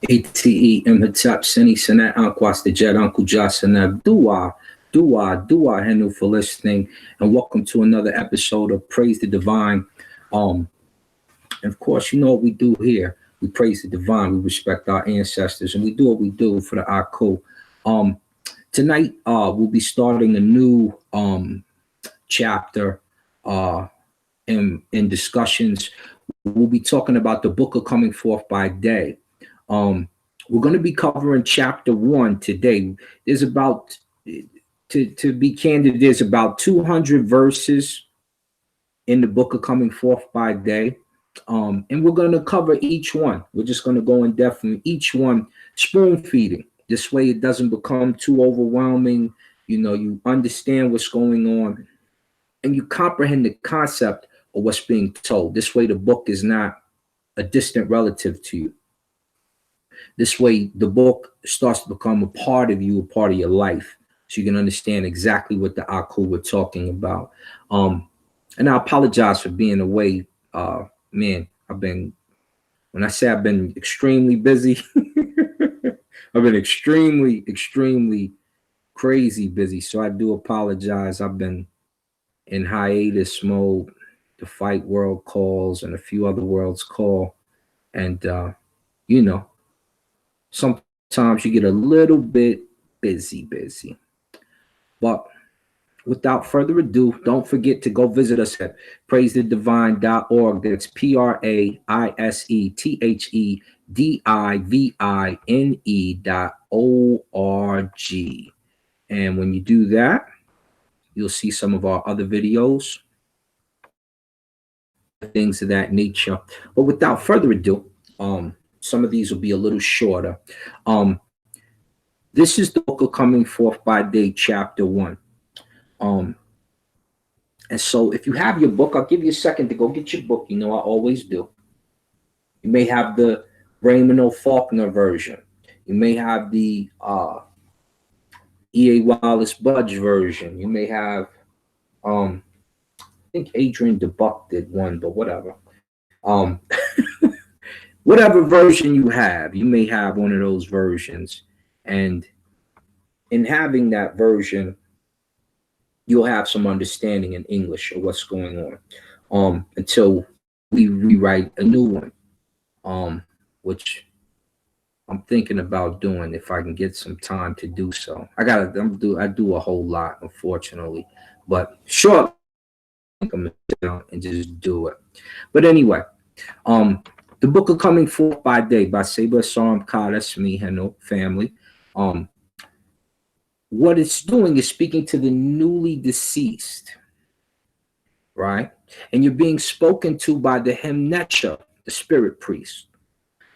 ATE Imhotep Seni Senat Anquas the Jet Uncle Jasanab Dua Henu for listening, and welcome to another episode of Praise the Divine. And of course, you know what we do here. We praise the divine, we respect our ancestors, and we do what we do for the Aku. Tonight, we'll be starting a new chapter in discussions. We'll be talking about the book of coming forth by day. We're going to be covering chapter 1 today. There's about, to be candid, there's about 200 verses in the book of coming forth by day. And we're going to cover each one. We're just going to go in depth in each one, spoon feeding. This way it doesn't become too overwhelming. You know, you understand what's going on and you comprehend the concept of what's being told. This way the book is not a distant relative to you. This way the book starts to become a part of you, a part of your life, so you can understand exactly what the Aku were talking about. And I apologize for being away. Man, when I say I've been extremely busy, I've been extremely crazy busy. So I do apologize. I've been in hiatus mode. The Fight World calls and a few other worlds call. And, you know, sometimes you get a little bit busy. But without further ado, don't forget to go visit us at praisethedivine.org. That's praisethedivine.org. And when you do that, you'll see some of our other videos, things of that nature. But without further ado, some of these will be a little shorter. This is the book of Coming Forth by Day, chapter 1. And so if you have your book, I'll give you a second to go get your book. You know, I always do. You may have the Raymond O. Faulkner version. You may have the E.A. Wallace Budge version. You may have, I think Adrian DeBuck did one, but whatever. Whatever version you have, you may have one of those versions. And in having that version, you'll have some understanding in English of what's going on until we rewrite a new one, which I'm thinking about doing if I can get some time to do so. I do a whole lot, unfortunately, but sure, I'm gonna sit down and just do it. But anyway, the book of Coming Forth by Day by Seba Saram Ka, that's me, Heno family. What it's doing is speaking to the newly deceased, right? And you're being spoken to by the Hemnecha, the spirit priest,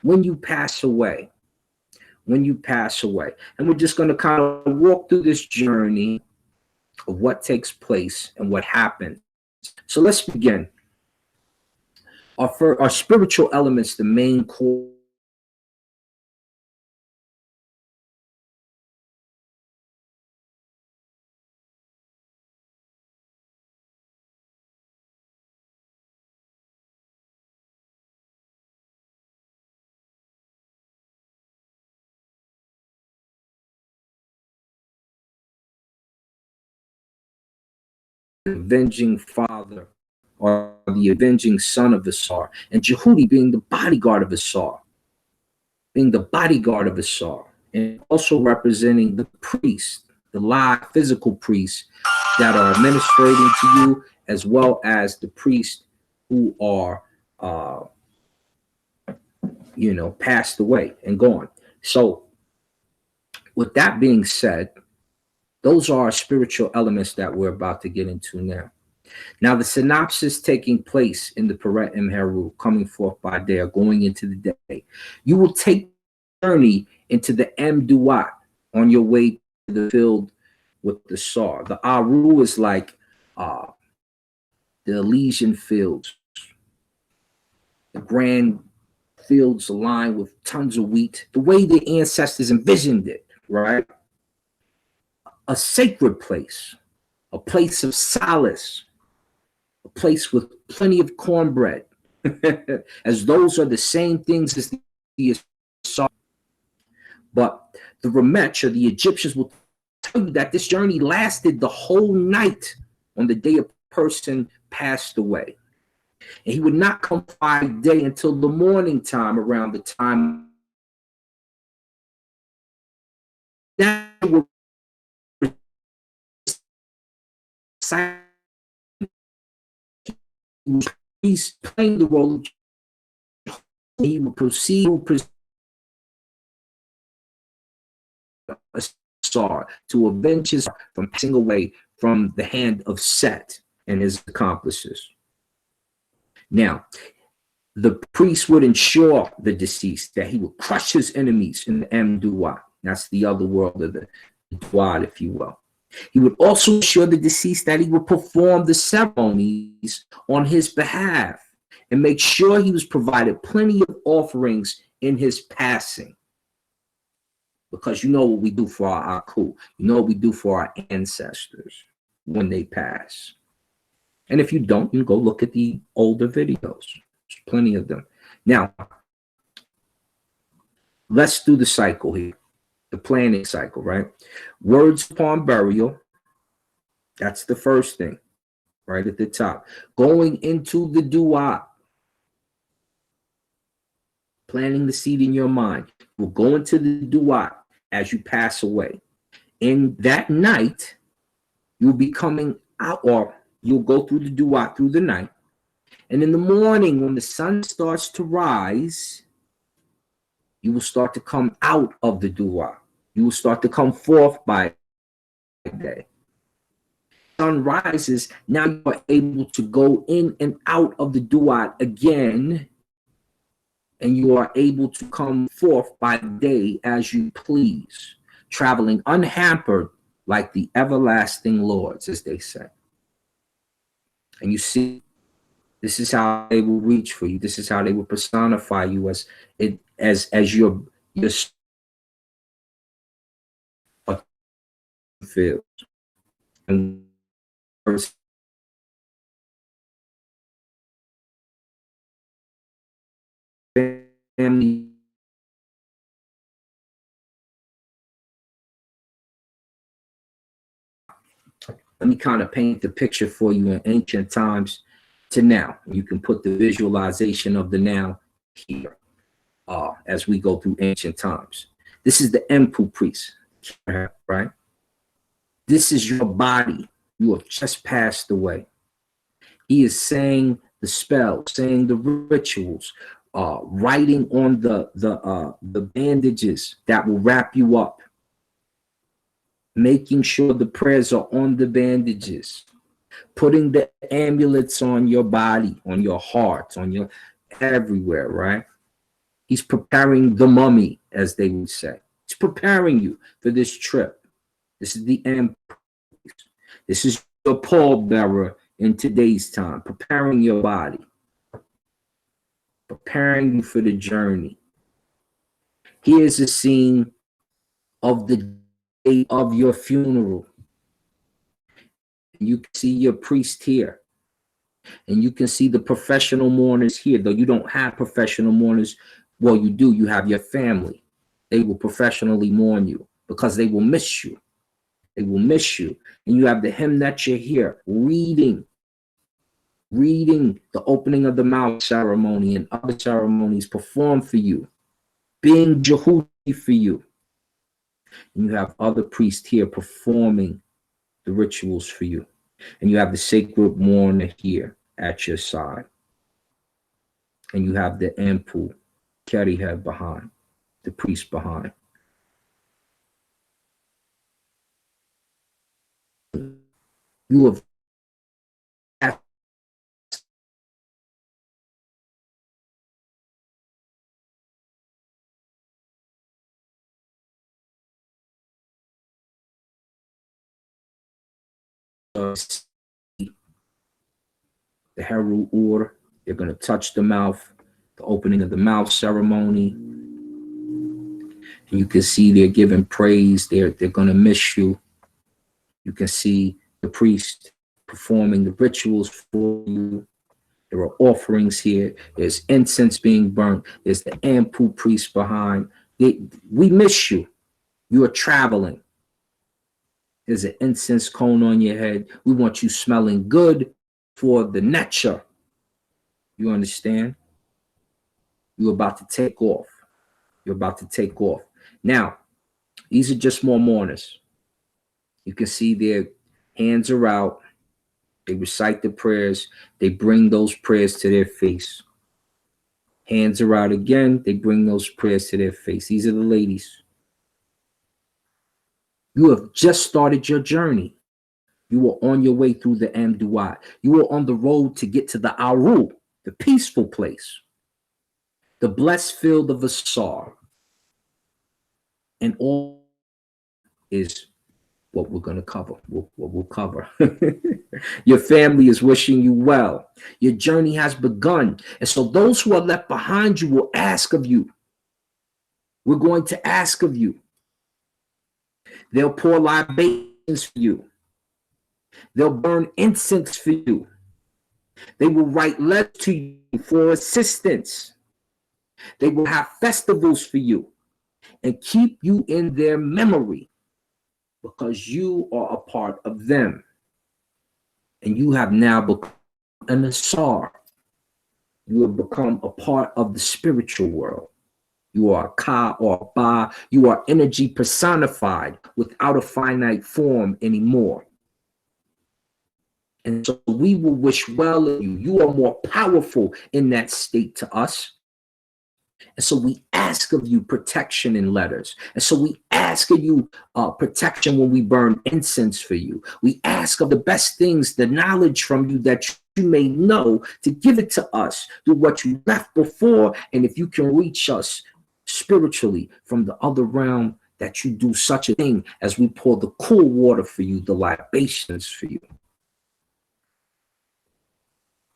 when you pass away. And we're just going to kind of walk through this journey of what takes place and what happens. So let's begin. Our spiritual elements, the main core. Avenging father or the avenging son of Asar, and Jehudi being the bodyguard of Asar, and also representing the priest, the live physical priests that are administrating to you, as well as the priests who are passed away and gone. So with that being said, those are our spiritual elements that we're about to get into now. Now, the synopsis taking place in the Peret Het-Heru, coming forth by day, or going into the day. You will take a journey into the Mduat on your way to the field with the Sar. The Aru is like the Elysian fields, the grand fields aligned with tons of wheat, the way the ancestors envisioned it, right? A sacred place, a place of solace, a place with plenty of cornbread, as those are the same things as the Asar. But the Remetch, or the Egyptians, will tell you that this journey lasted the whole night on the day a person passed away. And he would not come by day until the morning time, around the time that would he's playing the role. He would proceed to avenge his from passing away from the hand of Set and his accomplices. Now, the priest would ensure the deceased that he would crush his enemies in the Mdua. That's the other world of the Dua, if you will. He would also assure the deceased that he would perform the ceremonies on his behalf and make sure he was provided plenty of offerings in his passing. Because you know what we do for our Aku. You know what we do for our ancestors when they pass. And if you don't, you can go look at the older videos. There's plenty of them. Now, let's do the cycle here. The planning cycle, right? Words upon burial. That's the first thing, right at the top. Going into the dua. Planting the seed in your mind. We'll go into the dua as you pass away. In that night, you'll be coming out, or you'll go through the dua through the night. And in the morning, when the sun starts to rise, you will start to come out of the dua. You will start to come forth by day. Sun rises, now you are able to go in and out of the dua again, and you are able to come forth by day as you please, traveling unhampered like the everlasting lords, as they say. And you see, this is how they will reach for you. This is how they will personify you as your field. And family, let me kind of paint the picture for you in ancient times to now. You can put the visualization of the now here as we go through ancient times. This is the Empu priest, right? This is your body. You have just passed away. He is saying the spell, saying the rituals, writing on the bandages that will wrap you up, making sure the prayers are on the bandages, putting the amulets on your body, on your heart, on your everywhere, right? He's preparing the mummy, as they would say. He's preparing you for this trip. This is the Empu. This is your pallbearer in today's time, preparing your body, preparing you for the journey. Here's a scene of the day of your funeral. You can see your priest here, and you can see the professional mourners here. Though you don't have professional mourners, well, you do. You have your family. They will professionally mourn you because they will miss you. They will miss you. And you have the hymn that you're here reading the opening of the mouth ceremony and other ceremonies performed for you, being Jehudi for you. And you have other priests here performing the rituals for you. And you have the sacred mourner here at your side. And you have the Empu, Kerihe behind, the priest behind. You have the Heru order. They're going to touch the mouth, the opening of the mouth ceremony. And you can see they're giving praise. They're going to miss you. You can see the priest performing the rituals for you. There are offerings here. There's incense being burnt. There's the Ampu priest behind We miss you. You are traveling. There's an incense cone on your head. We want you smelling good for the nature. You understand? You're about to take off. You're about to take off. Now, these are just more mourners. You can see their hands are out. They recite the prayers. They bring those prayers to their face. Hands are out again. They bring those prayers to their face. These are the ladies. You have just started your journey. You are on your way through the Amduat. You are on the road to get to the Aru, the peaceful place, the blessed field of Asar. And all is what we're going to cover. What we'll cover. Your family is wishing you well. Your journey has begun. And so those who are left behind you will ask of you. We're going to ask of you. They'll pour libations for you. They'll burn incense for you. They will write letters to you for assistance. They will have festivals for you and keep you in their memory because you are a part of them. And you have now become an Asar. You have become a part of the spiritual world. You are Ka or Ba. You are energy personified without a finite form anymore. And so we will wish well of you. You are more powerful in that state to us. And so we ask of you protection in letters. And so we ask of you protection when we burn incense for you. We ask of the best things, the knowledge from you that you may know, to give it to us through what you left before. And if you can reach us spiritually from the other realm, that you do such a thing as we pour the cool water for you, the libations for you.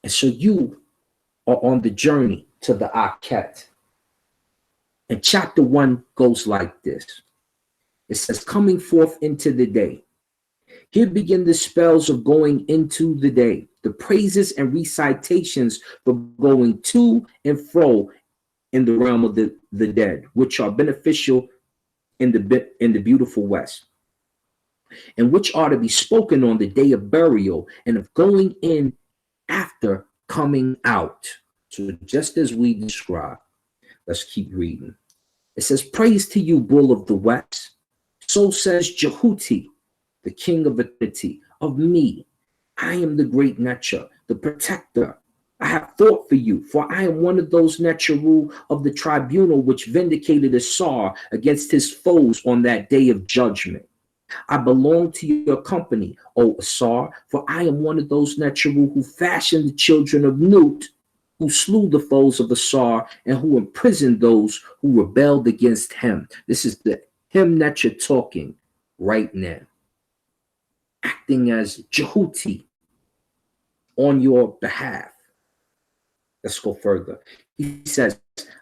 And so you are on the journey to the Akhet. And chapter 1 goes like this. It says, coming forth into the day. Here begin the spells of going into the day, the praises and recitations for going to and fro in the realm of the dead, which are beneficial in the beautiful West, and which are to be spoken on the day of burial and of going in after coming out. So just as we described, let's keep reading. It says, praise to you, bull of the West. So says Jehuti, the king of eternity, of me. I am the great Necha, the protector. I have thought for you, for I am one of those Necharu of the tribunal which vindicated Asar against his foes on that day of judgment. I belong to your company, O Asar, for I am one of those Necharu who fashioned the children of Nut, who slew the foes of Asar, and who imprisoned those who rebelled against him. This is the him Necha talking right now, acting as Jehuti on your behalf. Let's go further. He says,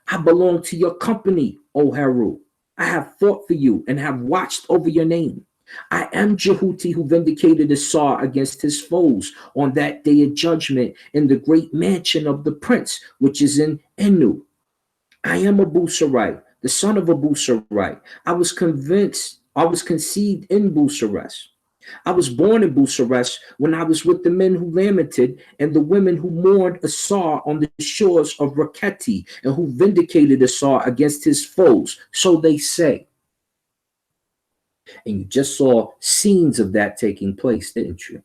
I belong to your company, O Heru. I have fought for you and have watched over your name. I am Jehuti who vindicated Asar against his foes on that day of judgment in the great mansion of the prince, which is in Enu. I am Abu Sarai, the son of Abu Sarai. I was conceived in Busares. I was born in Busares when I was with the men who lamented and the women who mourned Asar on the shores of Raketi and who vindicated Asar against his foes. So they say. And you just saw scenes of that taking place, didn't you?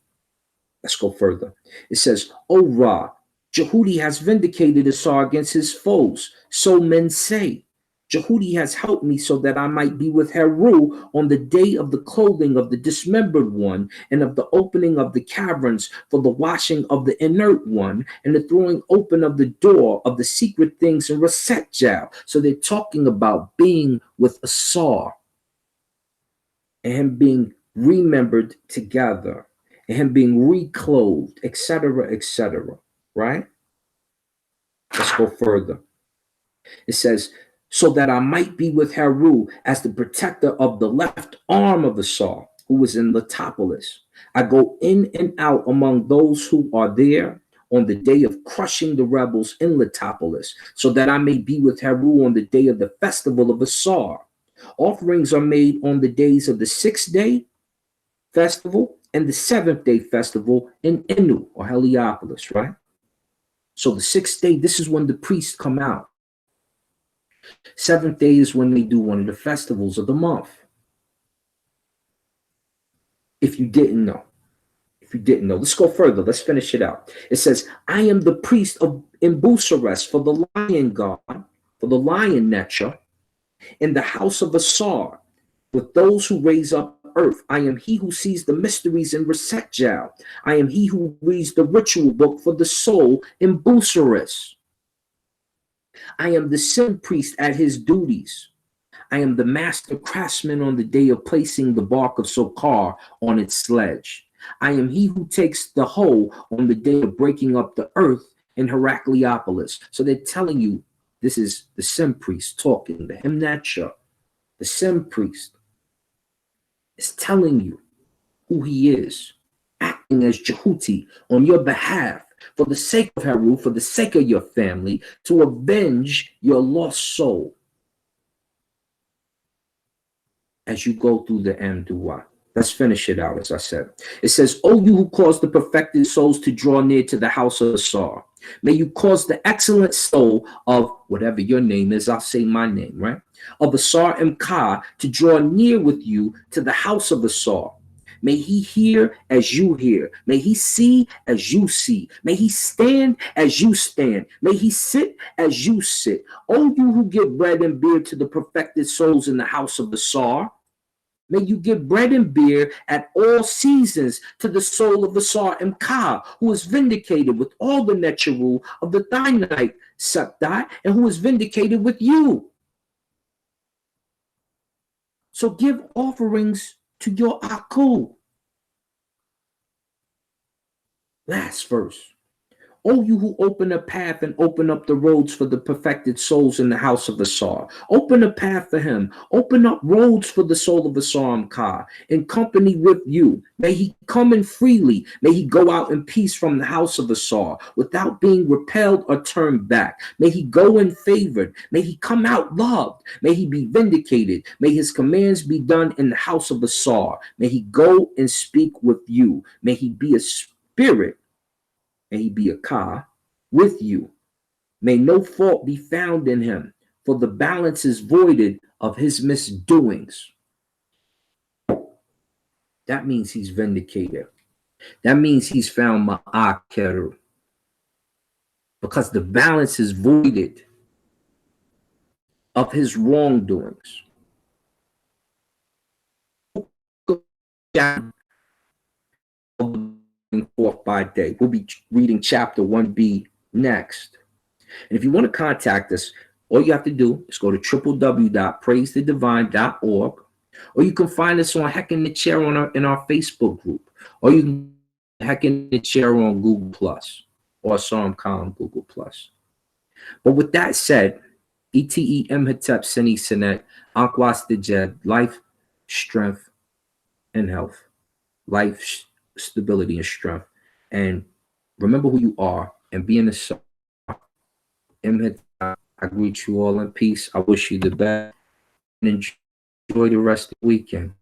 Let's go further. It says, O Ra, Jehuti has vindicated Asar against his foes. So men say. Jehuti has helped me so that I might be with Heru on the day of the clothing of the dismembered one and of the opening of the caverns for the washing of the inert one and the throwing open of the door of the secret things in Rasetjal. So they're talking about being with Asar and him being remembered together and him being reclothed, etc., right? Let's go further. It says, so that I might be with Heru as the protector of the left arm of Asar, who was in Letopolis. I go in and out among those who are there on the day of crushing the rebels in Letopolis, so that I may be with Heru on the day of the festival of Asar. Offerings are made on the days of the 6th-day festival and the 7th-day festival in Inu or Heliopolis, right? So the 6th day, this is when the priests come out. 7th day is when they do one of the festivals of the month. If you didn't know. Let's go further. Let's finish it out. It says, I am the priest of Imbusares for the lion god, for the lion Necha, in the house of Asar, with those who raise up earth. I am he who sees the mysteries in Resetjal. I am he who reads the ritual book for the soul in Busaris. I am the sin priest at his duties. I am the master craftsman on the day of placing the bark of Sokar on its sledge. I am he who takes the hoe on the day of breaking up the earth in Heracleopolis. So they're telling you this is the sin priest talking, the Himnacha, the sin priest is telling you who he is, acting as Jehuti on your behalf for the sake of Heru, for the sake of your family, to avenge your lost soul as you go through the Amduah. Let's finish it out, as I said. It says, O you who cause the perfected souls to draw near to the house of Asar, may you cause the excellent soul of whatever your name is, I'll say my name, right? Of Asar Mka to draw near with you to the house of Asar. May he hear as you hear. May he see as you see. May he stand as you stand. May he sit as you sit. O you who give bread and beer to the perfected souls in the house of Asar, may you give bread and beer at all seasons to the soul of Asar Mka, who is vindicated with all the Necharu of the Thinite Septai, and who is vindicated with you. So give offerings to your Aku. Last verse. O you who open a path and open up the roads for the perfected souls in the house of Asar. Open a path for him. Open up roads for the soul of Asar Mka in company with you. May he come in freely. May he go out in peace from the house of Asar without being repelled or turned back. May he go in favored. May he come out loved. May he be vindicated. May his commands be done in the house of Asar. May he go and speak with you. May he be a spirit. May he be a Ka with you. May no fault be found in him, for the balance is voided of his misdoings. That means he's vindicated. That means he's found Ma'akeru. Because the balance is voided of his wrongdoings. Forth by day. We'll be reading chapter 1b next. And if you want to contact us, all you have to do is go to www.praisethedivine.org, or you can find us on Heck in the Chair in our Facebook group, or you can Heck in the Chair on Google Plus or Psalm Column Google Plus. But with that said, Nebt-het Sini Sinet, Ankwas Dejed, life, strength, and health. Life, stability, and strength. And remember who you are and be in the sun. I greet you all in peace. I wish you the best and enjoy the rest of the weekend.